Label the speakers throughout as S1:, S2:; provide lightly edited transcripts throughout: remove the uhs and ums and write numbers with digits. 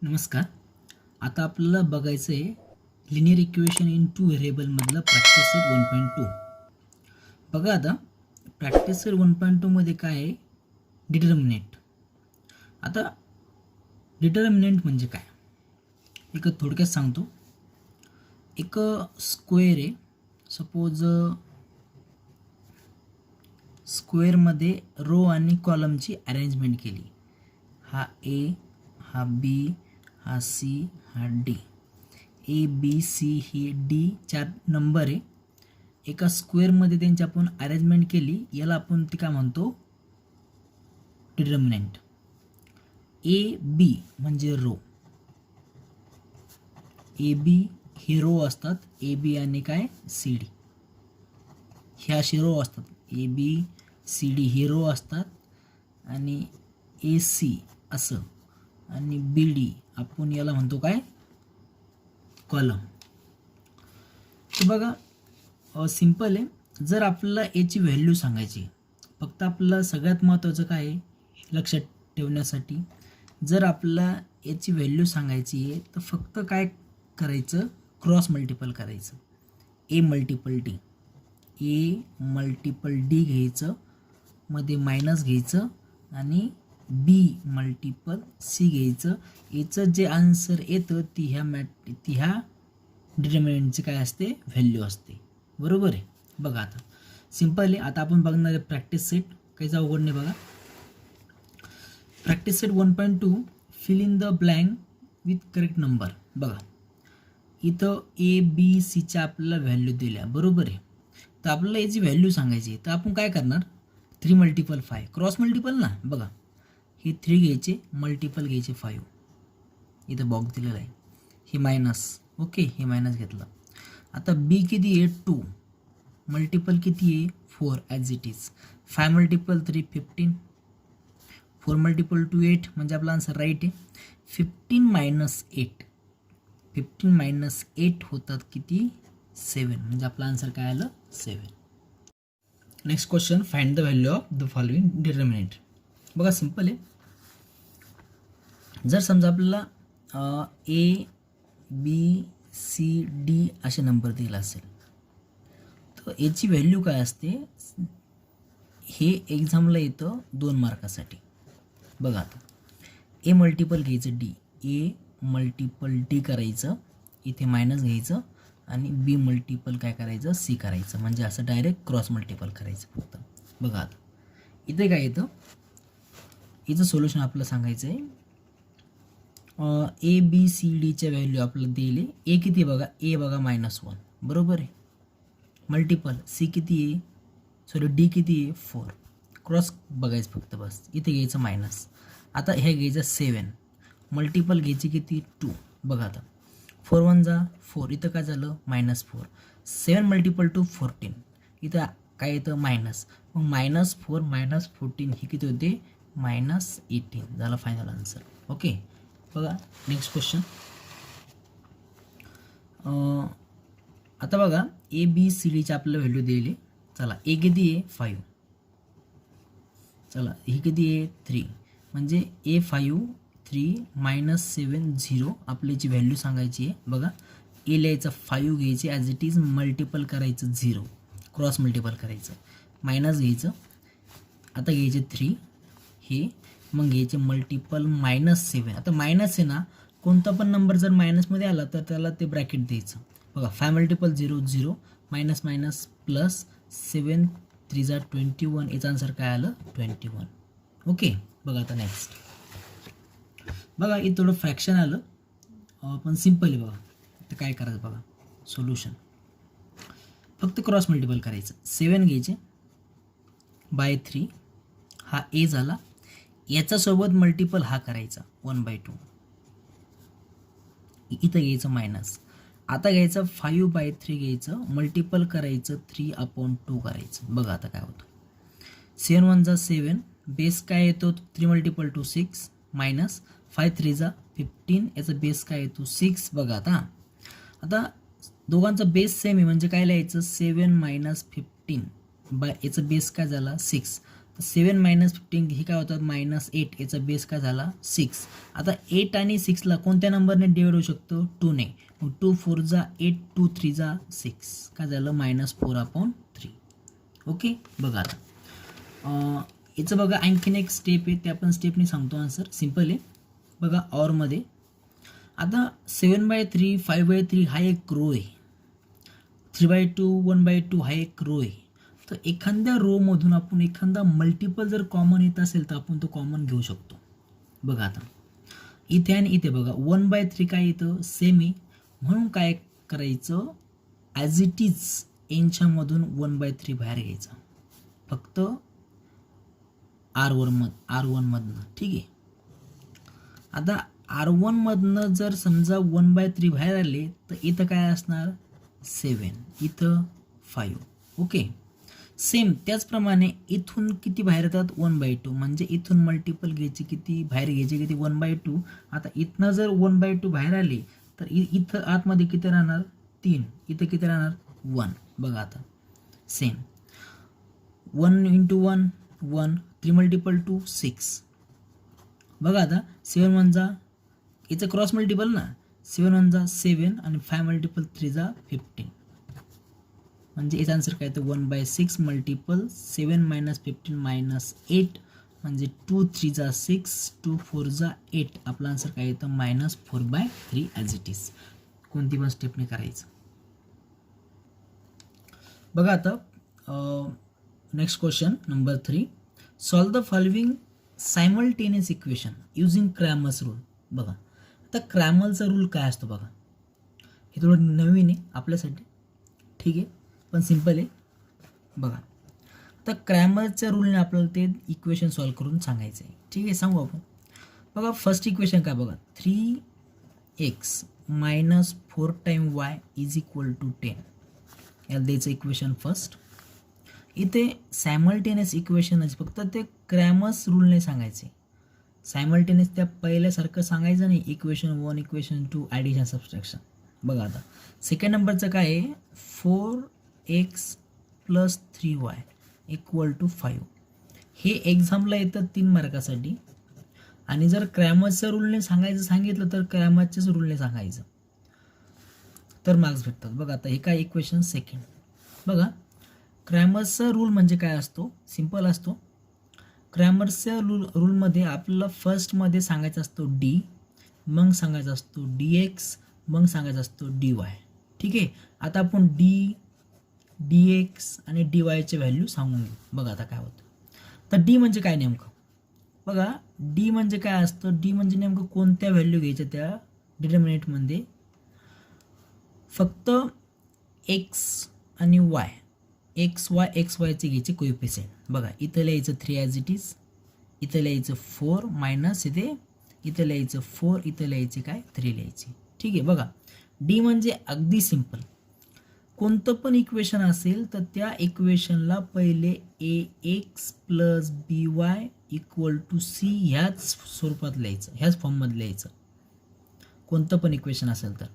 S1: नमस्कार. आता आपल्याला बघायचं आहे लिनियर इक्वेशन इन टू व्हेरिएबलमधलं प्रॅक्टिस सेट 1.2. बघा आता प्रॅक्टिस सेट 1.2 मध्ये काय आहे, डिटर्मिनेंट. आता डिटर्मिनेंट म्हणजे काय, एक थोडक्यात सांगतो. एक स्क्वेअर आहे, सपोज स्क्वेअरमध्ये रो आणि कॉलमची अरेंजमेंट केली. हा ए, हा बी, हा सी, हा डी. ए बी सी ही डी 4 नंबर आहे. एका स्क्वेअरमध्ये त्यांची आपण अरेंजमेंट केली, याला आपण ती काय म्हणतो, डिटर्मिनंट. ए बी म्हणजे रो. ए बी हे रो असतात, ए बी आणि काय सी डी ह्या असे रो असतात. ए बी सी डी हे रो असतात आणि ए सी असं आणि बी डी आपण याला म्हणतो काय, कॉलम. तर बघा सिंपल आहे. जर आपल्याला याची व्हॅल्यू सांगायची, फक्त आपल्याला सगळ्यात महत्त्वाचं काय आहे लक्षात ठेवण्यासाठी, जर आपल्याला याची व्हॅल्यू सांगायची आहे तर फक्त काय करायचं, क्रॉस मल्टिपल करायचं. ए मल्टिपल डी, ए मल्टिपल डी घ्यायचं, मध्ये मायनस घ्यायचं आणि बी मल्टिपल सी घ्यायचं. याचं जे आन्सर येतं ती ह्या डिटर्मिनंटची काय असते, व्हॅल्यू असते. बरोबर आहे. बघा आता सिंपल आहे. आता आपण बघणार आहे प्रॅक्टिस सेट, काहीच अवघड नाही. बघा practice set 1.2 fill in the blank with correct number. बघा इथं ए बी सीच्या आपल्याला व्हॅल्यू दिल्या, बरोबर आहे. तर आपल्याला याची व्हॅल्यू सांगायची, तर आपण काय करणार, 3 मल्टिपल 5 क्रॉस मल्टिपल ना. बघा हे 3 घ्यायचे, मल्टिपल घ्यायचे 5. इथं बॉक्स दिलेला आहे, हे मायनस. ओके, हे मायनस घेतलं. आता बी किती आहे, 2 मल्टिपल किती आहे, 4 as it is. 5 multiple 3 15, 4 multiple 2 8 म्हणजे आपला आन्सर राईट आहे. 15 मायनस 8, 15 मायनस 8 होतात किती, 7 म्हणजे आपला आन्सर काय आलं, 7. Next question, find the value of the following determinant. बघा सिंपल आहे. जर समजा आपल्याला ए बी सी डी असे नंबर दिला असेल तर याची व्हॅल्यू काय असते, हे एक्झामला येतं 2 मार्कासाठी. बघा आता ए मल्टिपल घ्यायचं डी, ए मल्टिपल डी करायचं, इथे मायनस घ्यायचं आणि बी मल्टिपल काय करायचं, सी करायचं, म्हणजे असं डायरेक्ट क्रॉस मल्टिपल करायचं फक्त. बघा आता इथे काय येतं, इथं सोल्युशन आपलं सांगायचं आहे. ए बी सी डीच्या व्हॅल्यू आपल्याला दिले. ए किती बघा, ए बघा -1, बरोबर आहे. मल्टिपल सी किती आहे, सॉरी डी किती आहे, 4. क्रॉस बघायचं फक्त बस. इथे घ्यायचं मायनस. आता हे घ्यायचं 7, मल्टिपल घ्यायची किती, 2. बघा आता 4 1 जा 4, इथं काय झालं, -4. 7 मल्टिपल 2 14, इथं काय येतं मायनस. मग -4 -14 हे किती होते, -18 झाला फायनल आन्सर. ओके. बघा नेक्स्ट क्वेश्चन. आता बघा ए बी सी डीची आपल्याला व्हॅल्यू दिली. चला ए किती आहे, 5. चला ही किती आहे, 3. म्हणजे ए 5 3 -7 0 आपल्याची व्हॅल्यू सांगायची आहे. बघा ए लिहायचं, 5 घ्यायचे ॲज इट इज, मल्टिपल करायचं 0, क्रॉस मल्टिपल करायचं, मायनस घ्यायचं. आता घ्यायचे 3 हे, मग घ्यायचे मल्टिपल -7. आता मायनस आहे ना, कोणता पण नंबर जर मायनसमध्ये आला तर त्याला ते ब्रॅकेट द्यायचं. बघा 5 मल्टिपल 0 0, मायनस मायनस प्लस 7 3 जा 21, याचा आन्सर काय आलं, 21. ओके. बघा आता नेक्स्ट. बघा इथं थोडं फ्रॅक्शन आलं, पण सिम्पल आहे. बघा तर काय करायचं, बघा सोल्युशन फक्त क्रॉस मल्टिपल करायचं. 7 घ्यायचे बाय 3, हा ए झाला. याच्यासोबत मल्टिपल हा करायचा 1/2, इथं घ्यायचं मायनस. आता घ्यायचं 5/3 घ्यायचं, मल्टिपल करायचं 3/2 करायचं. बघा आता काय होतं, 7 1 जा 7, बेस काय येतो 3 मल्टिपल 2 6, मायनस 5 3 जा 15, याचा बेस काय येतो 6. बघा आता दोघांचा बेस सेम आहे, म्हणजे काय लिहायचं, 7 - 15 बाय याचा बेस काय झाला 6. 7 मायनस 15 हे काय होतात -8, याचा बेस काय झाला 6. आता 8 आणि 6ला कोणत्या नंबरने डिवाइड होऊ शकतो 2ने. मग 2 4 जा 8, 2 3 जा 6, काय झालं -4/3. ओके. बघा आता याचं बघा आणखीन एक स्टेप आहे, ते आपण स्टेपने सांगतो आन्सर. सिम्पल आहे बघा. ऑरमध्ये आता 7/3 5/3 हा एक रो आहे, 3/2 1/2 हा एक रो आहे. तर एखाद्या रोमधून आपण एखादा मल्टिपल जर कॉमन येत असेल तर आपण तो कॉमन घेऊ शकतो. बघा आता इथे आणि इथे बघा 1/3 काय येतं सेम आहे, म्हणून काय करायचं ॲज इट इज यांच्यामधून 1/3 बाहेर घ्यायचा फक्त R1मधनं. ठीक आहे. आता R1मधनं जर समजा 1/3 बाहेर आले तर इथं काय असणार 7, इथं 5. ओके. सेम त्याचप्रमाणे इथून किती बाहेर येतात 1/2, म्हणजे इथून मल्टिपल घ्यायचे किती बाहेर घ्यायचे किती 1/2. आता इथनं जर 1/2 बाहेर आले तर इथं आतमध्ये किती राहणार 3, इथं किती राहणार 1. बघा आता सेम 1 × 1 1, 3 × 2 6. बघा आता 7 1 जा इथं क्रॉस मल्टिपल ना, 7 1 जा 7 आणि 5 × 3 जा 15. म्हणजे याचा आन्सर काय तर 1/6 मल्टिपल 7 - 15 - 8 म्हणजे 2 3 जा 6, 2 4 जा 8. आपला आन्सर काय येतं -4/3 ॲज इट इज. कोणती पण स्टेपने करायचं. बघा आता next question number 3. Solve the following simultaneous equation using Cramer's rule. बघा आता क्रॅमरचा रूल काय असतो बघा, हे थोडं नवीन आहे आपल्यासाठी. ठीक आहे, पण सिम्पल आहे. बघा तर क्रॅमरच्या रूलने आपल्याला ते इक्वेशन सॉल्व करून सांगायचं आहे. ठीक आहे, सांगू आपण. बघा फर्स्ट इक्वेशन काय बघा 3x - 4 टाइम y = 10. याला द्यायचं इक्वेशन फर्स्ट. इथे सायमल्टेनियस इक्वेशन फक्त ते क्रॅमर्स रूलने सांगायचे. सायमल्टेनियस त्या पहिल्यासारखं सांगायचं नाही, इक्वेशन 1 इक्वेशन 2 ॲडिशन सबस्ट्रॅक्शन. बघा आता सेकंड नंबरचं काय आहे 4x + 3y = 5. हे एक्झामला येतं 3 मार्कासाठी. आणि जर क्रॅमरच्या रूलने सांगितलं तर क्रॅमरच्याच रूलने सांगायचं तर मार्क्स भेटतात. बघा आता हे काय इक्वेशन सेकंड. बघा क्रॅमरचा रूल म्हणजे काय असतो, सिम्पल असतो. क्रॅमरच्या रूलमध्ये आपल्याला फर्स्टमध्ये सांगायचा असतो डी, मग सांगायचा असतो dx, मग सांगायचा असतो dy. ठीक आहे. आता आपण dx आणि dyचे व्हॅल्यू सांगून घेऊ. बघा आता काय होतं. तर डी म्हणजे काय नेमकं बघा, डी म्हणजे काय असतं, डी म्हणजे नेमकं कोणत्या व्हॅल्यू घ्यायच्या त्या डिटर्मिनेंटमध्ये फक्त x आणि y, xyचे घ्यायचे कोएफिशिएंट. बघा इथं लिहायचं 3 ॲज इट इज, इथं लिहायचं 4 मायनस इथं लिहायचं 4, इथं लिहायचे काय 3 लिहायचे. ठीक आहे. बघा डी म्हणजे अगदी सिम्पल, कोणतं पण इक्वेशन असेल तर त्या इक्वेशनला पहिले ax + by = c ह्याच स्वरूपात लिहायचं, ह्याच फॉर्ममध्ये लिहायचं कोणतं पण इक्वेशन असेल तर.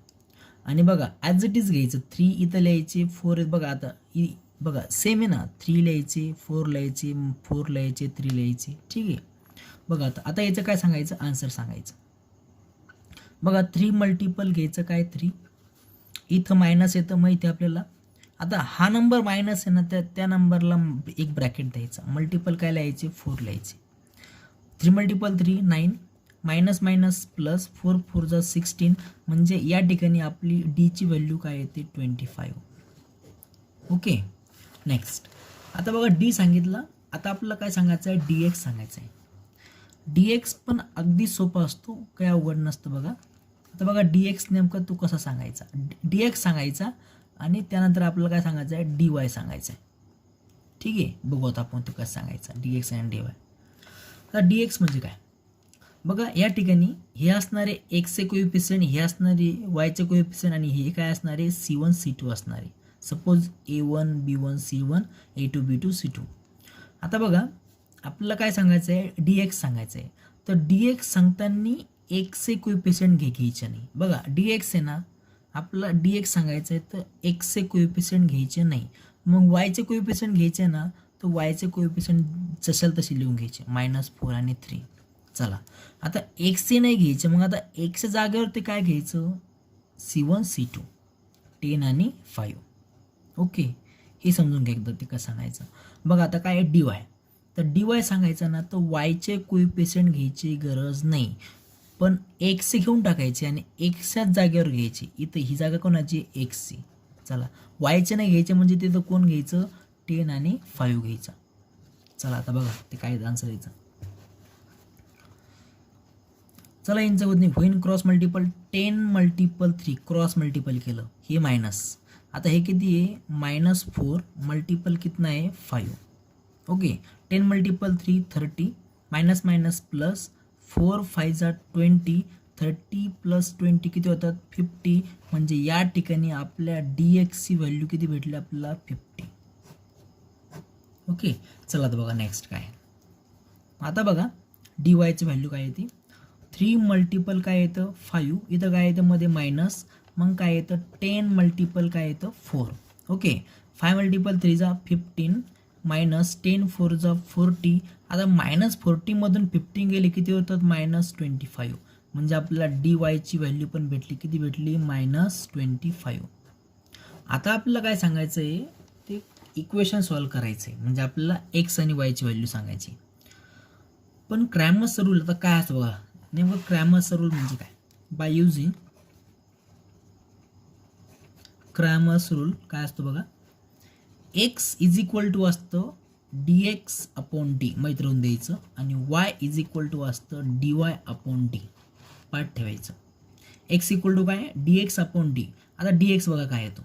S1: आणि बघा ॲज इट इज घ्यायचं 3 इथं लिहायचे 4. बघा आता बघा सेम आहे ना, 3 लिहायचे 4 लिहायचे 4 लिहायचे 3 लिहायचे. ठीक आहे. बघा आता याचं काय सांगायचं आन्सर सांगायचं. बघा 3 मल्टिपल घ्यायचं काय 3, इथं मायनस येतं मग इथे आपल्याला. आता हा नंबर मायनस आहे ना, त्या नंबरला एक ब्रॅकेट द्यायचा, मल्टिपल काय लिहायचे 4 लिहायचे. 3 × 3 9, मायनस मायनस प्लस 4 4 जा 16, म्हणजे या ठिकाणी आपली डीची व्हॅल्यू काय येते 25. ओके. नेक्स्ट आता बघा डी सांगितलं, आता आपल्याला काय सांगायचं आहे dx सांगायचं आहे. dx पण अगदी सोपा असतो, काय अवघड नसतं. बघा आता बघा dx नेमकं तो कसा सांगायचा, dx सांगायचा आणि त्यानंतर आपल्याला काय सांगायचं आहे dy सांगायचं आहे. ठीक आहे. बघू आता आपण तो कसं सांगायचा dx आणि dy. आता dx म्हणजे काय बघा, या ठिकाणी हे असणारे एक्सचे कोएफिशिएंट, हे असणारे वायचे कोएफिशिएंट आणि हे काय असणारे C1 C2 असणारे. Suppose A1 B1 C1 A2 B2 C2. आता बघा आपल्याला काय सांगायचं आहे dx सांगायचं आहे. तर dx सांगताना एक्सचे कोएफिशिएंट घ्यायचे नाही. बघा dx आहे ना, आपल्याला dx सांगायचं आहे तर एक्सचे कोएफिशिएंट घ्यायचे नाही. मग वायचे कोएफिशिएंट घ्यायचे ना, तर वायचे कोएफिशियंट जशाल तशी लिहून घ्यायचे -4 आणि 3. चला आता एक्सचे नाही घ्यायचे, मग आता एक्सच्या जागेवरती काय घ्यायचं, C1 C2 10 आणि 5. ओके, हे समजून घ्या एकदा ते कसं सांगायचं. बघा आता काय आहे dy, तर dy सांगायचं ना, तर वायचे कोएफिशियंट घ्यायची गरज नाही, पण एक्सचे घेऊन टाकायचे आणि एक्सच्याच जागेवर घ्यायचे. इथं ही जागा कोणाची, एक्सची. चला वायचे नाही घ्यायचे म्हणजे तिथं कोण घ्यायचं, 10 आणि 5 घ्यायचं. चला आता बघा ते काय आन्सर यायचं. चला यांचं होत नाही, होईन cross multiple 10 multiple 3 cross multiple केलं, हे मायनस. आता हे किती आहे, -4 मल्टिपल कितना आहे 5. Okay, 10 multiple 3 30 minus minus plus 4 5 जा 20 30 प्लस 20 किती होतात 50. म्हणजे या ठिकाणी आपल्या dxची व्हॅल्यू किती भेटली आपल्याला 50. ओके, चला आता बघा नेक्स्ट काय. आता बघा dyची व्हॅल्यू काय येते, 3 मल्टिपल काय येतं 5, इथं काय येतं मध्ये मायनस, मग काय येतं 10 मल्टिपल काय येतं 4. ओके, 5 मल्टिपल 3 जा 15 मायनस 10 4 जा 40. आता -40 मधून 15 गेले किती होतात -25. म्हणजे आपल्याला dyची व्हॅल्यू पण भेटली, किती भेटली -25. आता आपल्याला काय सांगायचं आहे, ते इक्वेशन सॉल्व्ह करायचं आहे, म्हणजे आपल्याला x आणि yची व्हॅल्यू सांगायची. पण क्रॅमर्स रूल आता काय असतं बघा, नेमकं क्रॅमर्स रूल म्हणजे काय, बाय युझिंग क्रॅमर्स रूल काय असतो बघा, x इज इक्वल टू असतं dx अपॉन डी माहीत राहून द्यायचं, आणि y इज इक्वल टू असतं dy अपॉन डी पाठ ठेवायचं. x इक्वल टू काय, dx अपॉन डी. आता dx बघा काय येतो,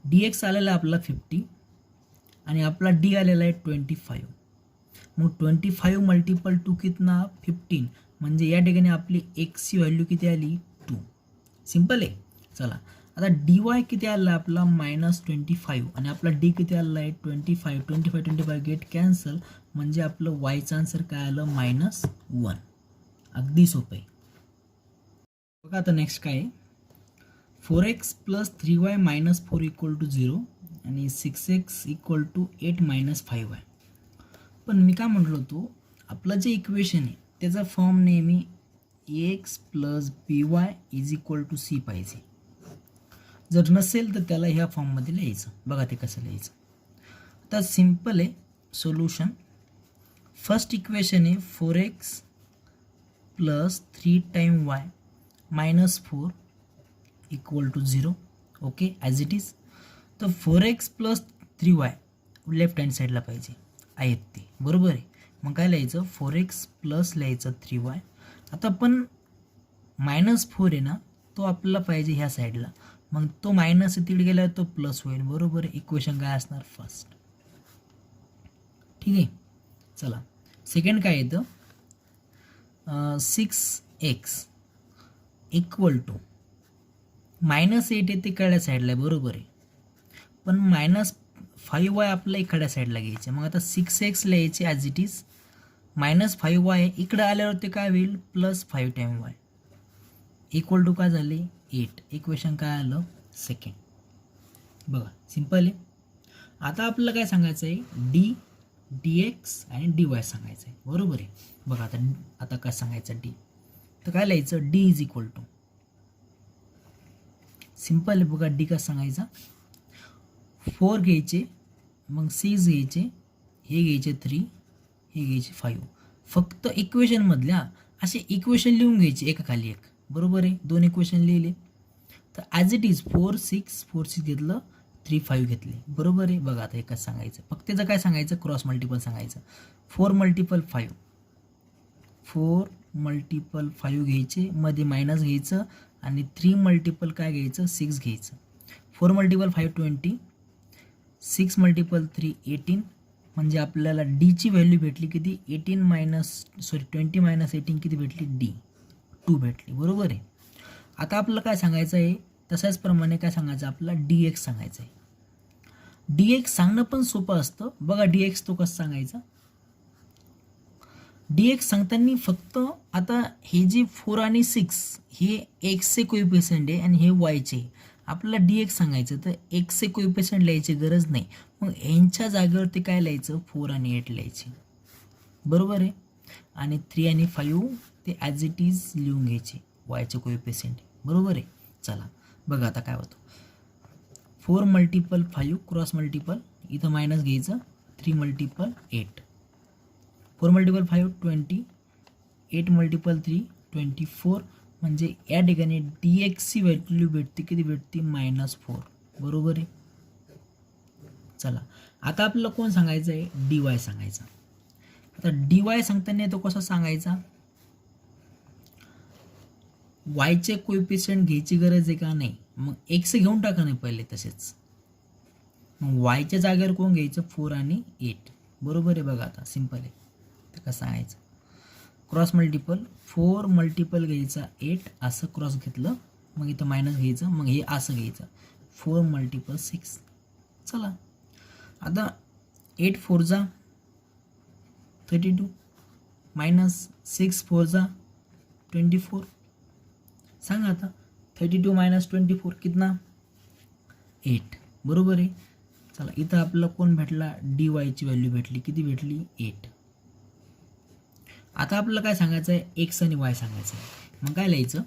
S1: dx आलेला आहे आपला 50 आणि आपला d आलेला आहे 25. मग 25 मल्टिपल टू कितना 15, म्हणजे या ठिकाणी आपली एक्सची व्हॅल्यू किती आली 2. सिंपल आहे. चला आता dy किती आला आपला -25 आणि आपला d किती आला आहे 25. 25 गेट कॅन्सल, म्हणजे आपलं yचं आन्सर काय आलं -1. अगदी सोपं आहे. बघा आता नेक्स्ट काय आहे, 4x + 3y - 4 = 0 आणि 6x = 8 - 5y. पण मी काय म्हटलो होतो, आपलं जे इक्वेशन आहे त्याचा फॉर्म नेहमी ax + by = c पाहिजे. जर नसेल तर त्याला ह्या फॉर्ममध्ये लिहायचं. बघा ते कसं लिहायचं. आता सिम्पल आहे सोल्युशन. फर्स्ट इक्वेशन आहे 4x + 3 time y - 4 = 0. Okay, as it is. तर 4x + 3y लेफ्ट हँड साईडला पाहिजे आहेत ते, बरोबर आहे. मग काय लिहायचं, 4x प्लस लिहायचं 3y. आता पण -4 आहे ना, तो आपल्याला पाहिजे ह्या साईडला, मग तो मायनस तिकडे गेल्यावर तो प्लस होईल, बरोबर आहे. इक्वेशन काय असणार फर्स्ट, ठीक आहे. चला सेकंड काय येतं, 6x = -8 आहे ते कड्या साईडला आहे, बरोबर आहे. पण -5y आपल्या इकड्या साईडला घ्यायचे, मग आता 6x लिहायचे ॲज इट इज, -5y इकडे आल्यावर ते काय होईल +5 टाइम y = काय झाले 8. इक्वेशन काय आलं सेकंड. बघा सिंपल आहे. आता आपल्याला काय सांगायचं आहे, dx आणि dy सांगायचं आहे, बरोबर आहे. बघा आता काय सांगायचं d, तर काय लिहायचं d = सिंपल आहे. बघा d कसं सांगायचा, 4 घ्यायचे, मग 6 घ्यायचे, हे घ्यायचे 3, हे घ्यायचे 5. फक्त इक्वेशनमधल्या असे इक्वेशन लिहून घ्यायचे एका खाली एक, बरोबर आहे. 2 इक्वेशन लिहिले तर ॲज इट इज 4 6 घेतलं, 3 5 घेतले, बरोबर आहे. बघा आता एकच सांगायचं, फक्त त्याचं काय सांगायचं क्रॉस मल्टिपल सांगायचं. 4 × 5 4 × 5 घ्यायचे, मध्ये मायनस घ्यायचं, आणि 3 × काय घ्यायचं 6 घ्यायचं. 4 × 5 20, 6 × 3 18, म्हणजे आपल्याला d ची व्हॅल्यू भेटली किती 20 - 18 किती भेटली d 2 भेटली, बरोबर आहे. आता आपल्याला काय सांगायचं आहे, तशाच प्रमाणे काय सांगायचं आपल्याला dx सांगायचं आहे. dx सांगणं पण सोपं असतं. बघा dx तो कसं सांगायचा, dx सांगताना फक्त आता हे जे 4 आणि 6 हे एक्सचे कोएफिशियंट आहे आणि हे वायचे, आपल्याला dx सांगायचं तर एक्सचे कोएफिशियंट लिहायची गरज नाही, मग यांच्या जागेवरती काय लिहायचं 4 आणि 8 लिहायचे बरोबर आहे. आणि 3 आणि 5 ते ॲज इट इज लिहून घ्यायचे वायचे कोएफिशियंट बरोबर आहे. चला बघा आता काय होतं 4 मल्टिपल 5 क्रॉस मल्टिपल इथं मायनस घ्यायचं 3 मल्टिपल 8 4 मल्टिपल 5 20 8 मल्टिपल 3 24 म्हणजे या ठिकाणी डी एक्सची व्हॅल्यू भेटते किती भेटते -4 बरोबर आहे. चला आता आपल्याला कोण सांगायचं आहे डी वाय सांगायचा. आता डी वाय सांगताना तो कसा सांगायचा वायचे कोएफिशियंट घ्यायची गरज आहे का नाही मग एक्स घेऊन टाका नाही पहिले तसेच मग वायच्या जागेवर कोण घ्यायचं 4 आणि 8 बरोबर आहे. बघा आता सिंपल आहे तर कसं सांगायचं क्रॉस मल्टिपल 4 मल्टिपल घ्यायचा 8 असं क्रॉस घेतलं मग इथं मायनस घ्यायचं मग हे असं घ्यायचं 4 मल्टिपल 6. चला आता 8 4 जा 32 मायनस 6 4 जा 24 सांगा आता 32 मायनस 24 कितना 8 बरोबर आहे. चला इथं आपल्याला कोण भेटला डी वायची व्हॅल्यू भेटली किती भेटली 8. आता आपल्याला काय सांगायचं आहे एक्स आणि वाय सांगायचं आहे मग काय लिहायचं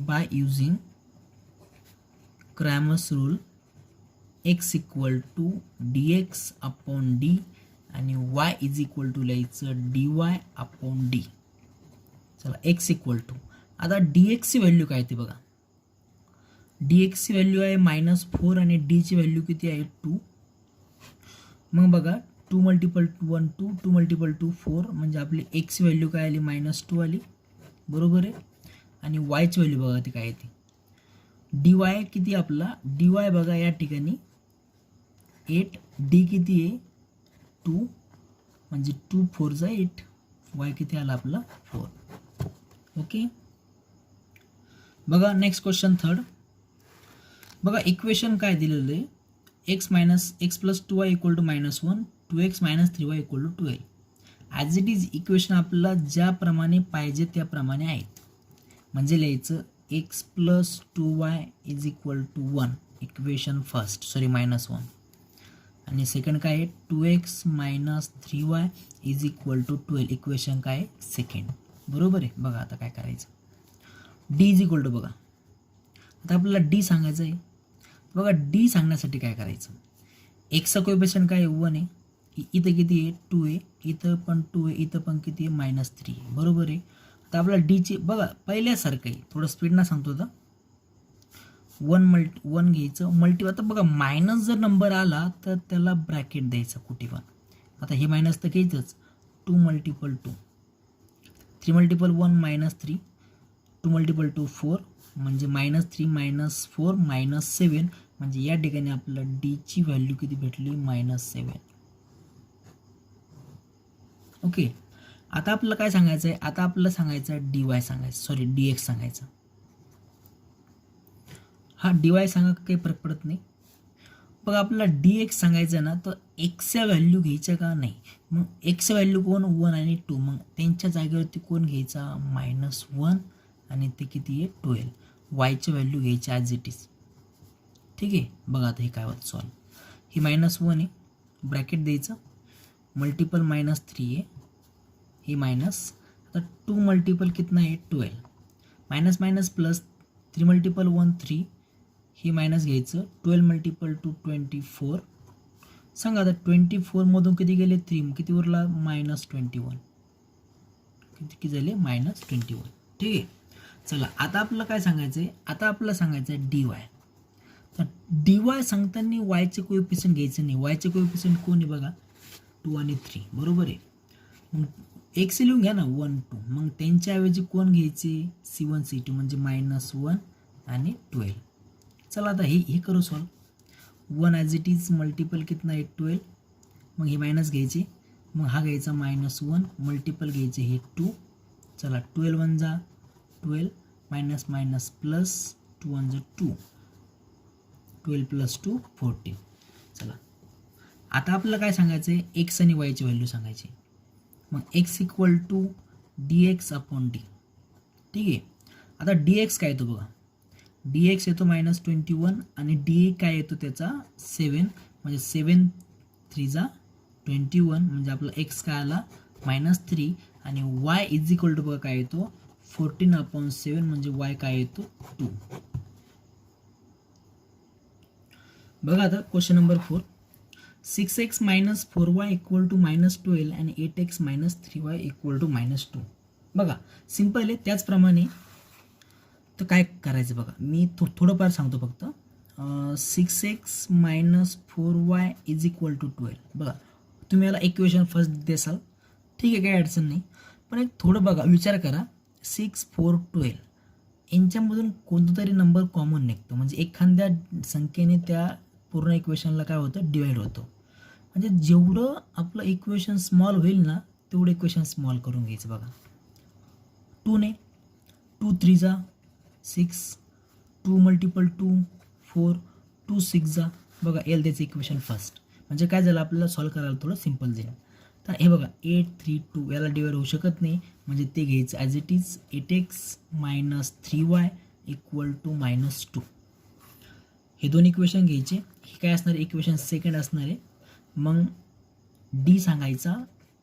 S1: by using Cramer's rule x equal to D x upon D आणि वाय इज इक्वल टू लिहायचं डी वाय अपॉन डी. चला एक्स इक्वल टू आता डी एक्सची व्हॅल्यू काय ते बघा डी एक्सची व्हॅल्यू आहे -4 आणि डीची व्हॅल्यू किती आहे 2. मग बघा 2 मल्टिपल 1 2 2 मल्टिपल 2 4 म्हणजे आपली एक्सची व्हॅल्यू काय आली -2 आली बरोबर आहे. आणि वायची व्हॅल्यू बघा ती काय येते डी वाय किती आपला डी वाय बघा या ठिकाणी 8 डी किती आहे 2 म्हणजे 2 4 जा 8 वाय किती आला आपला 4. ओके बघा नेक्स्ट क्वेश्चन थर्ड बघा इक्वेशन काय दिलेलं आहे x plus 2y equal to -1 2x minus 3y equal to 12. As it is equation आपल्याला ज्याप्रमाणे पाहिजे त्याप्रमाणे आहेत म्हणजे लिहायचं x plus 2y is equal to 1 equation first -1 आणि सेकंड काय आहे 2x minus 3y is equal to 12 equation काय सेकंड बरोबर आहे. बघा आता काय करायचं डी इज इक्वल टू बघा आता आपल्याला डी सांगायचं आहे बघा डी सांगण्यासाठी काय करायचं एक्सचा कोएफिशियंट काय 1 आहे इथं किती आहे 2 आहे इथं पण 2 आहे इथं पण किती आहे -3 आहे बरोबर आहे. आता आपल्याला डीची बघा पहिल्यासारखं आहे थोडं स्पीडनं सांगतो आता 1 घ्यायचं मल्टी आता बघा मायनस जर नंबर आला तर त्याला ब्रॅकेट द्यायचा कुठे पण आता हे मायनस तर घ्यायचंच 2 मल्टिपल 2 3 मल्टिपल 1 -3 2 मल्टिपल 2 4 म्हणजे -3 -4 -7 म्हणजे या ठिकाणी आपल्याला डीची व्हॅल्यू किती भेटली -7. ओके आता आपल्याला काय सांगायचं आहे आता आपल्याला सांगायचं आहे डी वाय सांगायचं सॉरी डी एक्स सांगायचं. हा डी वाय सांगा काही फरक पडत नाही. बघा आपल्याला डी एक्स सांगायचं ना तर एक्सच्या व्हॅल्यू घ्यायच्या का नाही मग एक्सच्या व्हॅल्यू कोण 1 आणि 2 मग त्यांच्या जागेवरती कोण घ्यायचा -1 आणि ते किती आहे 12 वायची व्हॅल्यू घ्यायची ॲज इट इज. ठीक आहे बघा आता हे काय होतं सॉल्व ही -1 आहे ब्रॅकेट द्यायचं मल्टिपल -3 आहे ही मायनस आता 2 मल्टिपल कितना आहे 12 मायनस मायनस प्लस 3 मल्टिपल 1 3 ही मायनस घ्यायचं 12 मल्टिपल 2 24 सांगा आता 24 मधून किती गेले 3 किती उरला -21 किती झाले -21. ठीक आहे चला आता आपल्याला काय सांगायचं आहे आता आपल्याला सांगायचं आहे डी वाय. तर डी वाय सांगताना वायचे कोएफिशियंट घ्यायचं नाही वायचे कोएफिशियंट कोण आहे बघा 2 आणि 3 बरोबर आहे. मग एक्स लिहून घ्या ना 1 2 मग त्यांच्याऐवजी कोण घ्यायचे C1 C2 म्हणजे -1 आणि 12. चला आता हे करू solve 1 as it is multiple कितना आहे 12 मग हे मायनस घ्यायचे मग हा घ्यायचा -1 मल्टिपल घ्यायचे हे 2 चला 12 1 जा 12 मायनस मायनस प्लस 2 1 जा 2 12 प्लस 2 14. चला आता आपल्याला काय सांगायचं आहे एक्स आणि वायची व्हॅल्यू सांगायची मग x equal to D x upon D. ठीक आहे आता डी एक्स काय येतो बघा डी एक्स येतो -21 आणि डी काय येतो त्याचा 7 म्हणजे 7 3 जा 21 म्हणजे आपला एक्स काय आला -3 आणि वाय इज इक्वल टू बघा काय येतो 14/7 म्हणजे वाय काय येतो 2. बघा आता question number 4. 6x - 4y equal to -12 आणि 8x - 3y इक्वल टू -2. बघा सिंपल आहे. त्याचप्रमाणे तर काय करायचं बघा मी थोडंफार सांगतो फक्त. 6x - 4y is equal to 12. बघा तुम्ही याला इक्वेशन फर्स्ट देसाल ठीक आहे, काही अडचण नाही. पण एक थोडं बघा विचार करा 6 4 12 यांच्यामधून कोणता तरी नंबर कॉमन निघतो म्हणजे एखाद्या संख्येने त्या पूर्ण इक्वेशनला काय होतं डिवाइड होतं. म्हणजे जेवढं आपलं इक्वेशन स्मॉल होईल ना तेवढं इक्वेशन स्मॉल करून घ्यायचं. बघा 2 ने 2 3 जा 6 2 मल्टिपल 2 4 2 6 जा. बघा एल त्याचं इक्वेशन फर्स्ट म्हणजे काय झालं आपल्याला सॉल्व करायला थोडं सिम्पल जाईल. तर हे बघा 8 3 2 याला डिवाइड होऊ शकत नाही म्हणजे ते घ्यायचं as it is 8x - 3y equal to -2. हे दोन इक्वेशन घ्यायचे. हे काय असणार इक्वेशन सेकंड असणार आहे. मग डी सांगायचा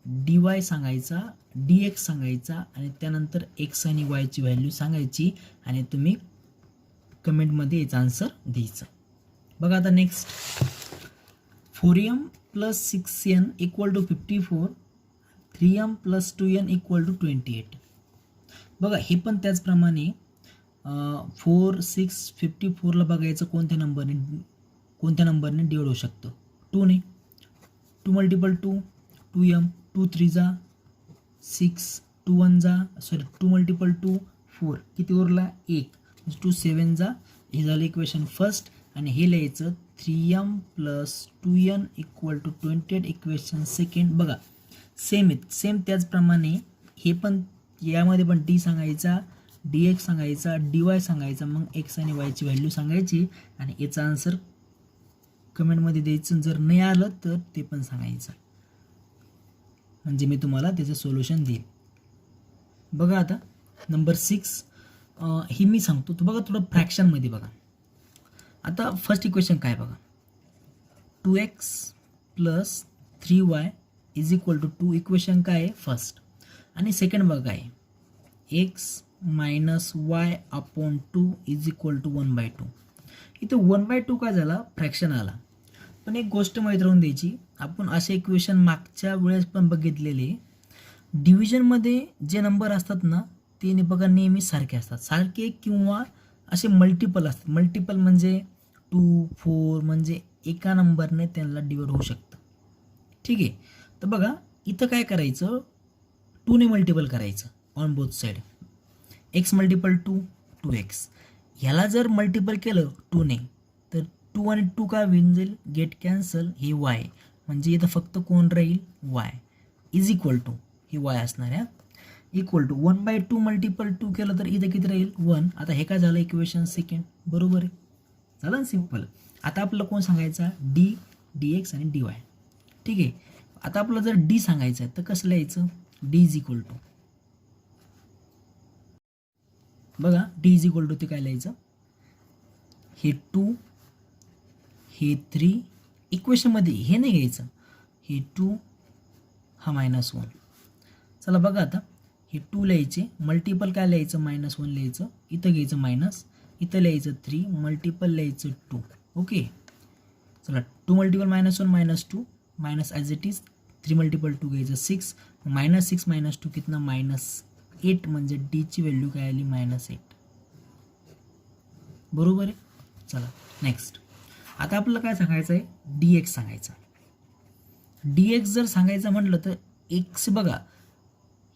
S1: dy सांगायचा dx सांगायचा आणि त्यानंतर x आणि yची व्हॅल्यू सांगायची आणि तुम्ही कमेंटमध्ये याचा आन्सर द्यायचा. बघा आता next 4m + 6n equal to 54 3m + 2n equal to 28. बघा हे पण त्याचप्रमाणे 4 6 54ला बघायचं कोणत्या नंबरने डिवाइड होऊ शकतं 2 ने 2 मल्टिपल 2 2m 2 3 जा 6 2 1 जा 2 मल्टिपल 2 4 किती उरला 1 2 7 जा. हे झालं इक्वेशन फर्स्ट आणि हे लिहायचं 3m + 2n equal to 28 equation second. बघा सेम त्याचप्रमाणे हे पण यामध्ये पण डी सांगायचा dx सांगायचा dy सांगायचा मग x आणि y ची व्हॅल्यू सांगायची आणि याचा आन्सर कमेंटमध्ये द्यायचं. जर नाही आलं तर ते पण सांगायचं म्हणजे मी तुम्हाला त्याचं सोल्युशन देईन. बघा आता नंबर 6 ही मी सांगतो तो बघा थोडं फ्रॅक्शनमध्ये बघा. आता फर्स्ट इक्वेशन काय बघा 2x + 3y is equal to 2 equation काय आहे फर्स्ट आणि सेकंड बघा काय x - y/2 is equal to 1/2. इथं 1/2 काय झाला फ्रॅक्शन आला. पण एक गोष्ट माहीत राहून द्यायची आपण असे इक्वेशन मागच्या वेळेस पण बघितलेले डिव्हिजनमध्ये जे नंबर असतात ना ते बघा नेहमी सारखे असतात सारखे किंवा असे मल्टिपल असतात. मल्टिपल म्हणजे 2 4 म्हणजे एका नंबरने त्यांना डिवाइड होऊ शकतं ठीक आहे. तर बघा इथं काय करायचं 2 ने मल्टिपल करायचं on both side x multiple 2 2x. ह्याला जर मल्टिपल केलं 2 ने तर 2 आणि 2 काय होऊन जाईल गेट कॅन्सल हे y म्हणजे इथं फक्त कोण राहील y इज इक्वल टू हे y असणार आहे इक्वल टू 1/2 मल्टिपल 2 केलं तर इथं किती राहील 1. आता हे काय झालं इक्वेशन सेकंड बरोबर आहे झालं सिम्पल. आता आपल्याला कोण सांगायचा डी dx आणि dy ठीक आहे. आता आपल्याला जर डी सांगायचं आहे तर कसं लिहायचं डी इज इक्वल टू बघा डी इज इक्वल टू ते काय लिहायचं हे 2 हे 3 इक्वेशनमध्ये हे नाही घ्यायचं हे 2 हा -1. चला बघा आता हे 2 लिहायचे मल्टिपल काय लिहायचं -1 लिहायचं इथं घ्यायचं मायनस इथं लिहायचं 3 मल्टिपल लिहायचं 2 ओके. चला 2 multiple -1 -2 minus as it is 3 multiple 2 घ्यायचं 6 -6 -2 कितना -8 म्हणजे डीची व्हॅल्यू काय आली -8 बरोबर आहे. चला नेक्स्ट आता आपल्याला काय सांगायचं आहे dx सांगायचं. dx जर सांगायचं म्हटलं तर x बघा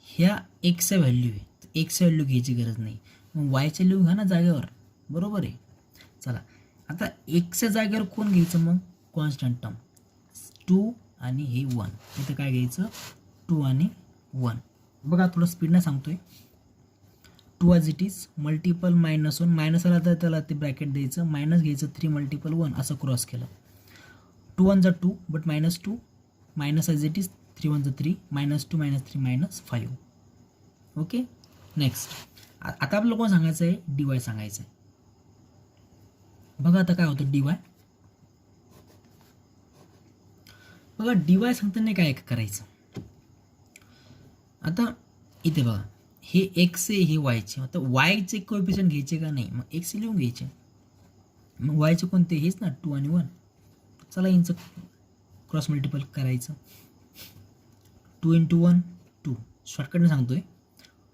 S1: ह्या एक्सच्या व्हॅल्यू आहे एक्सच्या व्हॅल्यू घ्यायची गरज नाही मग वायच्या व्हॅल्यू घ्या ना जागेवर बरोबर आहे. चला आता एक्सच्या जागेवर कोण घ्यायचं मग कॉन्स्टंट टर्म 2 आणि हे 1 इथं काय घ्यायचं 2 आणि 1. बघा थोडं स्पीडनं सांगतोय 2 as it is multiple -1 minus आला तर त्याला ते ब्रॅकेट द्यायचं मायनस घ्यायचं 3 मल्टिपल 1 असं क्रॉस केलं 2 1 जा 2 but -2 minus as it is 3 1 जा 3 -2 -3 -5 ओके. नेक्स्ट आता आपल्याला कोण सांगायचं आहे dy सांगायचं आहे. बघा आता काय होतं dy बघा dy सांगताना काय करायचं, आता इथे बघा हे एक्स आहे हे वायचे, आता वायचे कोएफिशियंट घ्यायचे का नाही, मग एक्स लिहून घ्यायचे, मग वायचे कोणते हेच ना 2 आणि 1. चला यांचं क्रॉस मल्टिपल करायचं, 2 × 1 2, शॉर्टकटने सांगतोय,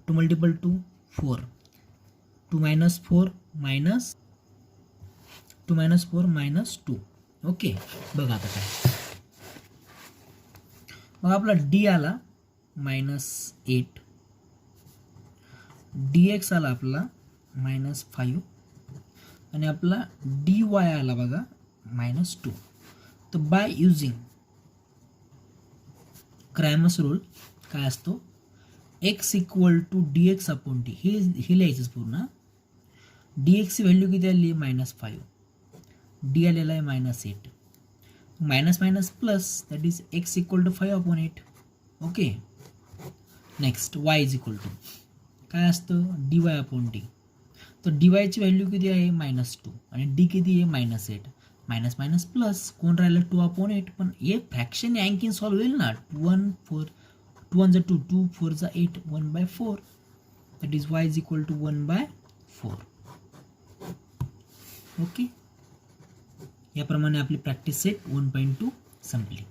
S1: 2 × 2 4, 2 - 4 -2 - 4 -2. ओके, बघा आता काय, मग आपला डी आला -8, dx आला आपला -5 आणि आपला dy आला बघा -2. तर बाय युजिंग क्रॅमर्स रूल काय असतो, x = dx/d, हे लिहायचंच पूर्ण. dx ची व्हॅल्यू किती आली -5, d आलेला आहे -8, minus minus plus, that is x = 5/8. Okay, next y = काय असतं dy/d. तर dy ची व्हॅल्यू किती आहे -2 आणि d किती आहे -8, मायनस मायनस प्लस, कोण राहिलं 2/8, पण हे फ्रॅक्शन आणखीन सॉल्व्ह होईल ना, 2 1 2, 2 4 8, 1/4, दॅट इज y = 1/4. ओके, याप्रमाणे आपली प्रॅक्टिस सेट 1.2 संपली.